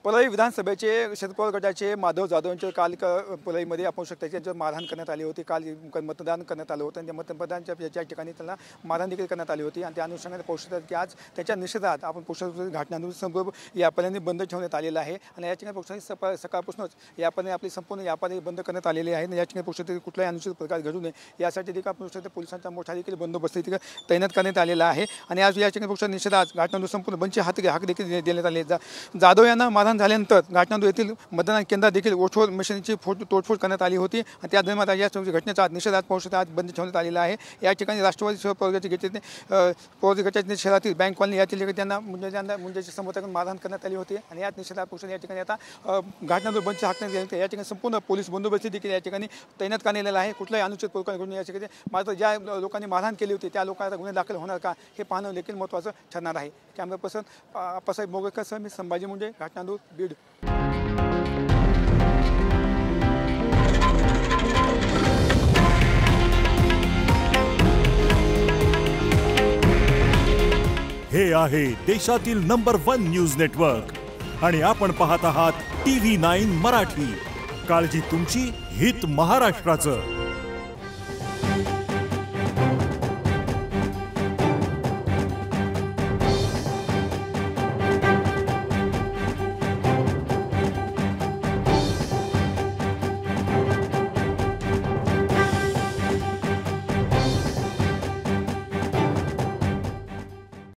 पलई विधानसभेचे शरद पवार गटाचे माधव जाधव यांच्या काल पलईमध्ये आपण शकता त्यांच्यावर मारहाण करण्यात आली होती। काल मतदान करण्यात आलं होतं आणि त्या मतदानाच्या ठिकाणी त्यांना मारहाण देखील करण्यात आली होती आणि त्या अनुषंगाने पाहू शकतात की आज त्याच्या निषेधात आपण पोस्टर घटनांवर संपूर्ण यापर्यंत बंद ठेवण्यात आलेला आहे आणि या ठिकाणी पोस्टर सकाळपासूनच यापर्यंत आपली संपूर्ण यापर्यंत बंद करण्यात आलेली आहे आणि या ठिकाणी पोस्टर कुठलाही अनुचित प्रकार घडू नये यासाठी देखील आपण शकतो पोलिसांचा मोठा देखील बंदोबस्त इथे तैनात करण्यात आलेला आहे आणि आज या ठिकाणी पोस्टर निषेधात घटनांवर संपूर्ण बंदचे हाक देखील देण्यात आले। जाधव यांना मारहाण झाल्यानंतर घटनांदूर येथील मतदान केंद्रात देखील वोटफोड मशीनची तोडफोड करण्यात आली होती आणि त्या दरम्यान या घटनेचा निषेधात पाहू शकता आज बंद ठेवण्यात आलेला आहे। या ठिकाणी राष्ट्रवादी शरद पवार गटाचे शहरातील बँक कॉलनी यातील त्यांना मुंजेच्या समर्थकांना मारहाण करण्यात आली होती आणि या निषेधात पोषण या ठिकाणी आता घटनांदूर बंदचे हाक देण्यात या ठिकाणी संपूर्ण पोलीस बंदोबस्त देखील या ठिकाणी तैनात करण्यात आलेला आहे। कुठलाही अनुचित प्रकार घडून या ठिकाणी मात्र ज्या लोकांनी मारहाण केली होती त्या लोकांना गुन्हे दाखल होणार का हे पाहणं देखील महत्त्वाचं ठरणार आहे। कॅमेरा पर्सन आप्पासाहेब मोगळकर मी संभाजी मुंडे, घटनांदूर, बीड। हे आहे देशातील नंबर 1 न्यूज नेटवर्क आणि आपण पाहत आहात TV9 मराठी। काळजी तुमची, हित महाराष्ट्राचं।